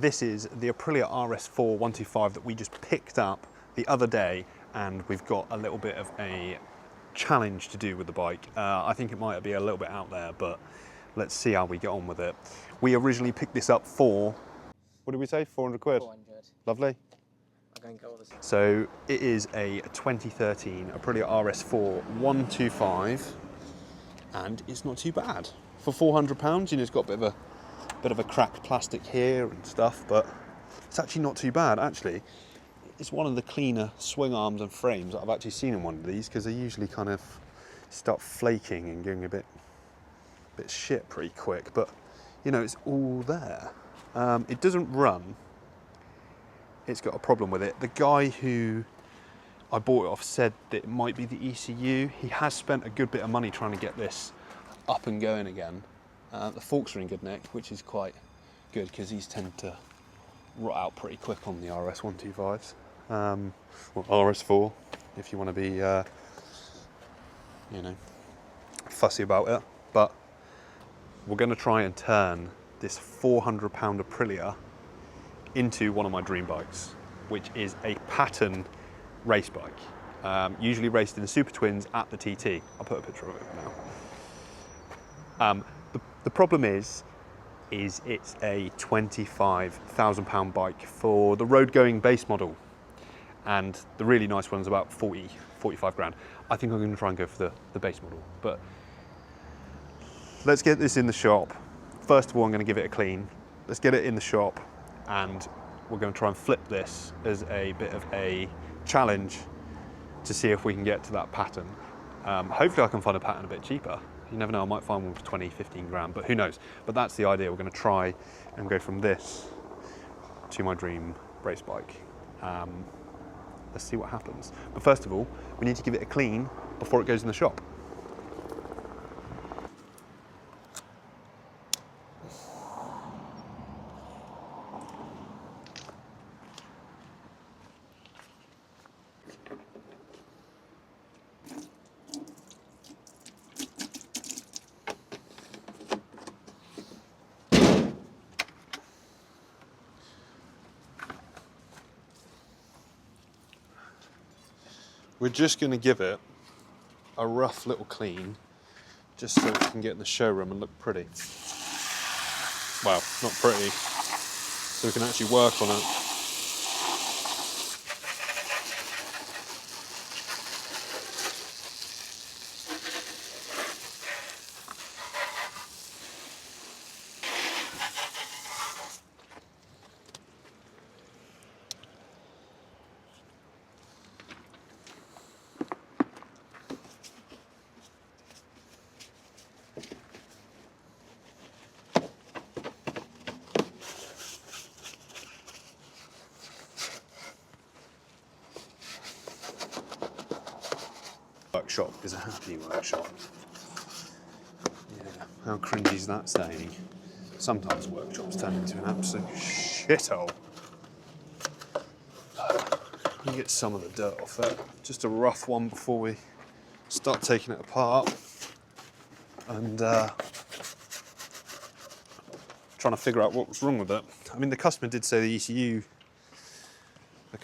This is the Aprilia RS4 125 that we just picked up the other day, and we've got a little bit of a challenge to do with the bike. I think it might be a little bit out there, but let's see how we get on with it. We originally picked this up for, what did we say, 400 quid? 400. Lovely. So it is a 2013 Aprilia RS4 125, and it's not too bad. For £400, you know, it's got a bit of a cracked plastic here and stuff, but it's actually not too bad. Actually, it's one of the cleaner swing arms and frames that I've actually seen in one of these, because they usually kind of start flaking and getting a bit shit pretty quick. But you know, it's all there. It doesn't run. It's got a problem with it. The guy who I bought it off said that it might be the ECU. He has spent a good bit of money trying to get this up and going again. The forks are in good nick, which is quite good because these tend to rot out pretty quick on the RS 125s. Well, RS4, if you want to be, you know, fussy about it. But we're going to try and turn this £400 Aprilia into one of my dream bikes, which is a Paton race bike, usually raced in the Supertwins at the TT. I'll put a picture of it now. The problem is it's a £25,000 bike for the road-going base model, and the really nice one's about 45 grand. I think I'm going to try and go for the base model, but let's get this in the shop. First of all, I'm going to give it a clean. Let's get it in the shop, and we're going to try and flip this as a bit of a challenge to see if we can get to that Pattern. Hopefully I can find a Pattern a bit cheaper. You never know, I might find one for 20, 15 grand, but who knows. But that's the idea. We're going to try and go from this to my dream race bike. Let's see what happens. But first of all, we need to give it a clean before it goes in the shop. We're just going to give it a rough little clean, just so we can get in the showroom and look pretty. Well, not pretty, so we can actually work on it. Workshop is a happy workshop. Yeah, how cringy is that saying? Sometimes workshops turn into an absolute shithole. You get some of the dirt off it. Just a rough one before we start taking it apart and trying to figure out what was wrong with it. I mean, the customer did say the ECU. The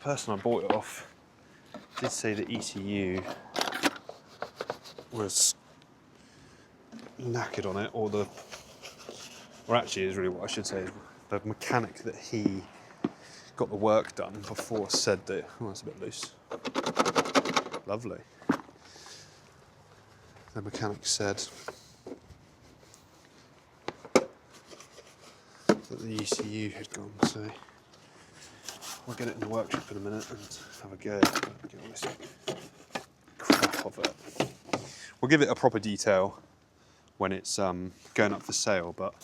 person I bought it off did say the ECU was knackered on it, or actually is really what I should say, the mechanic that he got the work done before said that, oh, that's a bit loose. Lovely. The mechanic said that the ECU had gone, so we'll get it in the workshop in a minute and have a go. Get all this crap off it. We'll give it a proper detail when it's going up for sale, but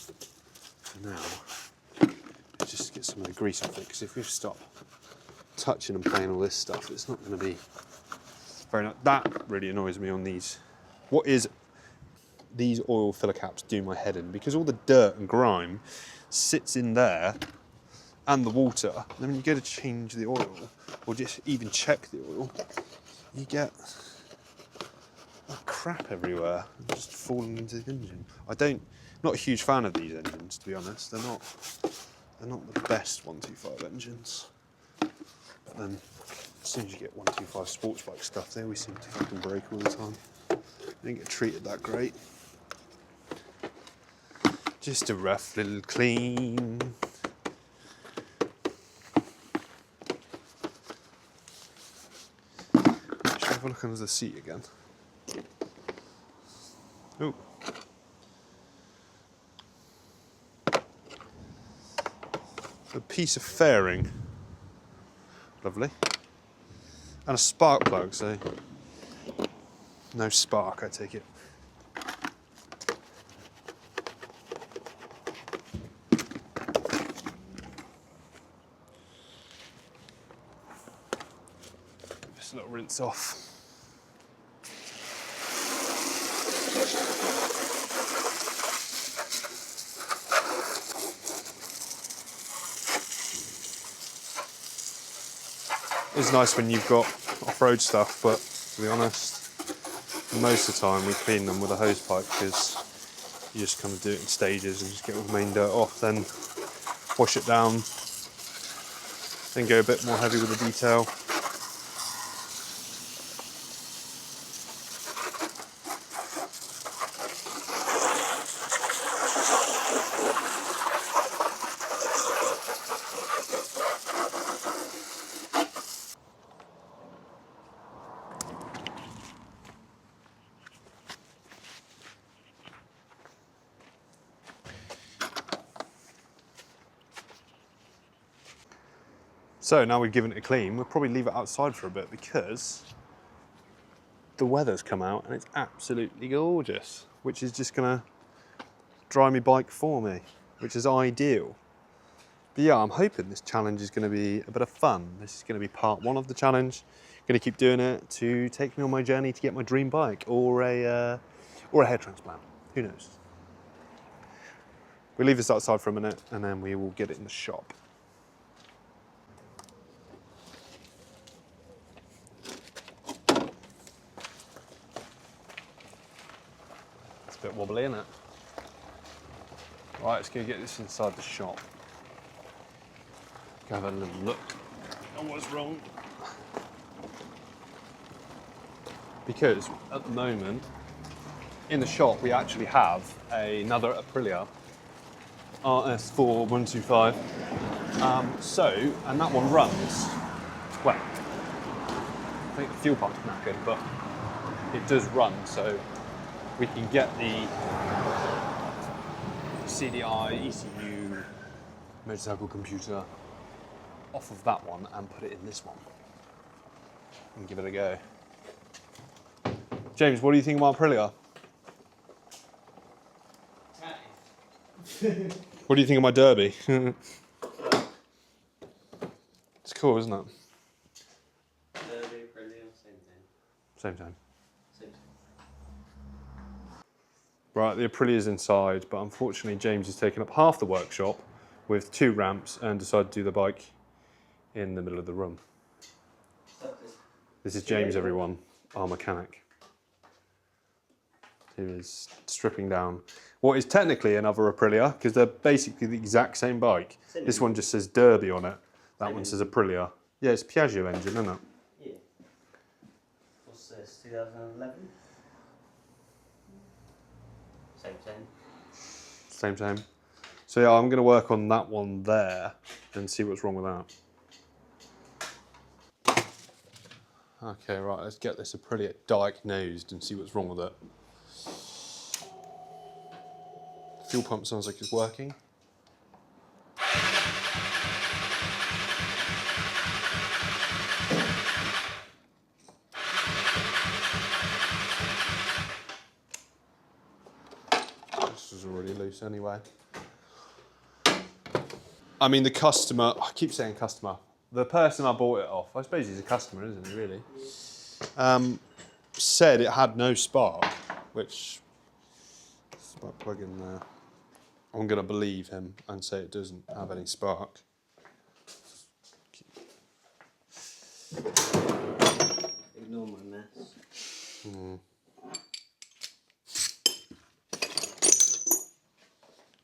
for now, just get some of the grease off it, because if we stop touching and playing all this stuff, it's not going to be very nice. That really annoys me on these. What is these oil filler caps do my head in, because all the dirt and grime sits in there, and the water, and then when you go to change the oil, or just even check the oil, you get crap everywhere, just falling into the engine. Not a huge fan of these engines, to be honest. They're not they're not the best 125 engines. But then, as soon as you get 125 sports bike stuff, they always seem to fucking break all the time. They don't get treated that great. Just a rough little clean. Should I have a look under the seat again? Oh. A piece of fairing. Lovely. And a spark plug, so no spark, I take it. Just a little rinse off. It's nice when you've got off-road stuff, but to be honest, most of the time we clean them with a hose pipe because you just kind of do it in stages and just get all the main dirt off, then wash it down, then go a bit more heavy with the detail. So now we've given it a clean, we'll probably leave it outside for a bit because the weather's come out and it's absolutely gorgeous, which is just gonna dry my bike for me, which is ideal. But yeah, I'm hoping this challenge is gonna be a bit of fun. This is gonna be part one of the challenge. I'm gonna keep doing it to take me on my journey to get my dream bike or a hair transplant, who knows. We'll leave this outside for a minute and then we will get it in the shop. A bit wobbly, isn't it? Right, let's go get this inside the shop. Go have a little look at what's wrong. Because at the moment, in the shop, we actually have another Aprilia RS4 125. And that one runs, well, I think the fuel pump's knackered, but it does run, so we can get the CDI, ECU, motorcycle computer off of that one and put it in this one and give it a go. James, what do you think about Aprilia? What do you think of my Derby? It's cool, isn't it? Derby, Aprilia, same thing. Same time. Same thing. Right, the Aprilia's inside, but unfortunately James has taken up half the workshop with 2 ramps and decided to do the bike in the middle of the room. This is James, everyone, our mechanic, who is stripping down what is technically another Aprilia, because they're basically the exact same bike. This one just says Derby on it, that one says Aprilia. Yeah, it's Piaggio engine, isn't it? Yeah. What's this, 2011? Same. So yeah, I'm going to work on that one there and see what's wrong with that. Okay, right, let's get this Aprilia diagnosed and see what's wrong with it. Fuel pump sounds like it's working. This is already loose anyway. I mean, the customer, I keep saying customer, the person I bought it off, I suppose he's a customer, isn't he, really? Said it had no spark, which, spark plug in there. I'm going to believe him and say it doesn't have any spark. Ignore my mess.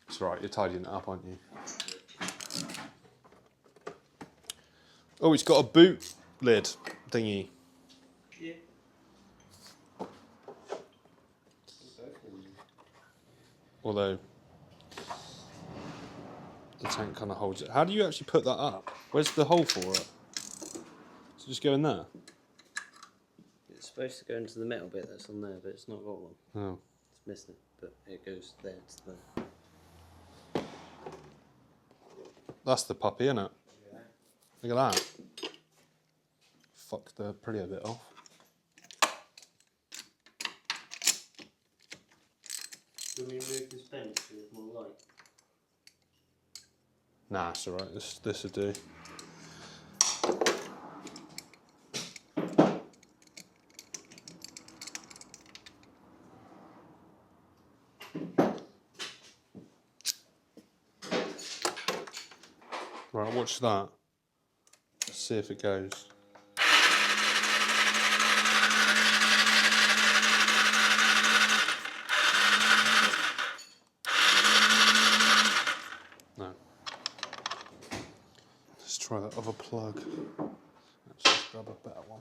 It's right, you're tidying it up, aren't you? Oh, it's got a boot lid thingy. Yeah. Although the tank kind of holds it. How do you actually put that up? Where's the hole for it? So just go in there? It's supposed to go into the metal bit that's on there, but it's not got one. Oh. It's missing, but it goes there to there. That's the puppy, isn't it? Yeah. Look at that. Fuck the Aprilia bit off. Can we remove this bench so there's more light? Nah, it's alright. This will do. Right, watch that. Let's see if it goes. No. Let's try that other plug. Let's just grab a better one.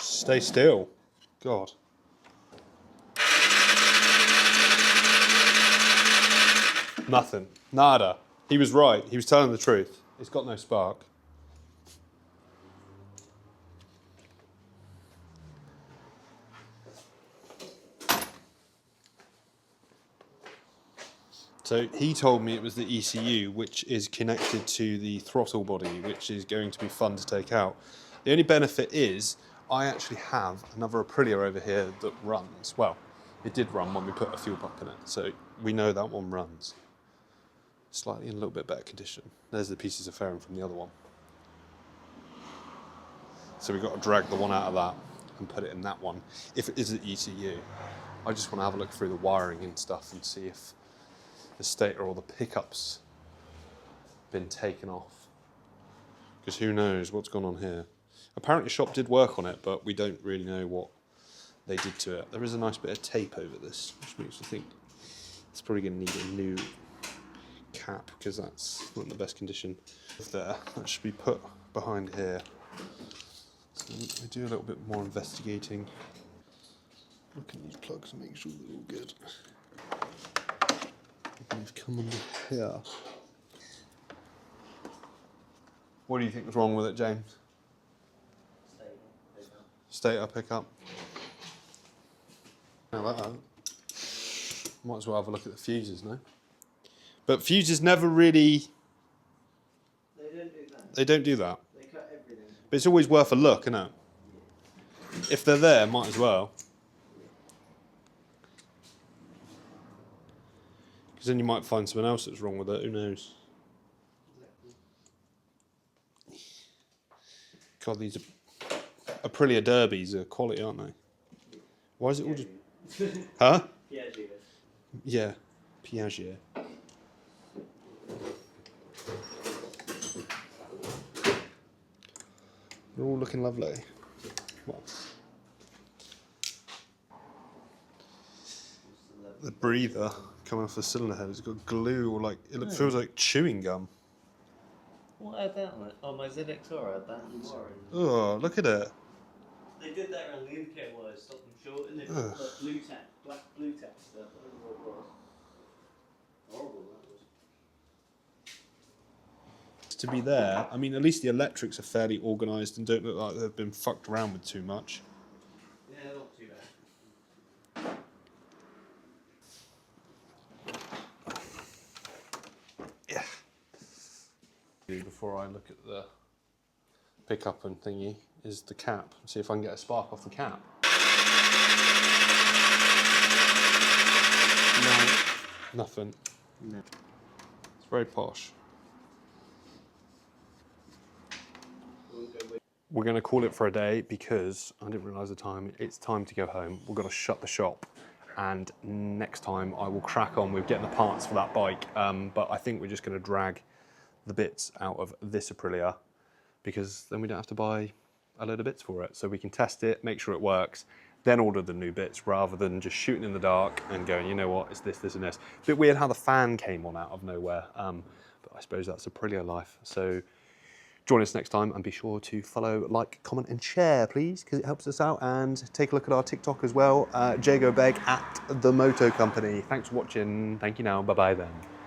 Stay still. God. Nothing. Nada. He was right. He was telling the truth. It's got no spark. So he told me it was the ECU, which is connected to the throttle body, which is going to be fun to take out. The only benefit is I actually have another Aprilia over here that runs. Well, it did run when we put a fuel pump in it, so we know that one runs. Slightly in a little bit better condition. There's the pieces of fairing from the other one. So we've got to drag the one out of that and put it in that one. If it is the ECU, I just want to have a look through the wiring and stuff and see if the stator or the pickups been taken off. Because who knows what's gone on here. Apparently shop did work on it, but we don't really know what they did to it. There is a nice bit of tape over this, which makes me think it's probably going to need a new cap, because that's not in the best condition. There, that should be put behind here. So we do a little bit more investigating. Look at these plugs and make sure they're all good. We've come under here. What do you think was wrong with it, James? Stator pickup. Now that. Might as well have a look at the fuses, no? But fuses never really. They don't do that. They don't do that. They cut everything. But it's always worth a look, isn't it? Yeah. If they're there, might as well. Because then you might find something else that's wrong with it, who knows? God, these Aprilia Derbies are quality, aren't they? Why is it all just... Huh? Piaggio. Yeah, Piaggio. They're all looking lovely. Well, the breather coming off the cylinder head has got glue, or like it feels like chewing gum. What had that on it? Oh, my ZXR had that and wiring. Oh, look at it. They did that around the indicator wires, stop them short, and they put like blue tack, black blue tack stuff. I don't know what it was. Horrible that was. To be there, I mean, at least the electrics are fairly organised and don't look like they've been fucked around with too much. Yeah, not too bad. Yeah. Before I look at the pickup and thingy is the cap. See if I can get a spark off the cap. No, nothing. No. It's very posh. We're going to call it for a day because I didn't realise the time. It's time to go home. We've got to shut the shop. And next time I will crack on with getting the parts for that bike. But I think we're just going to drag the bits out of this Aprilia, because then we don't have to buy a load of bits for it. So we can test it, make sure it works, then order the new bits rather than just shooting in the dark and going, you know what, it's this, this and this. A bit weird how the fan came on out of nowhere, but I suppose that's Aprilia life. So join us next time and be sure to follow, like, comment and share, please, because it helps us out. And take a look at our TikTok as well, Jago Beg at The Moto Company. Thanks for watching. Thank you now. Bye-bye then.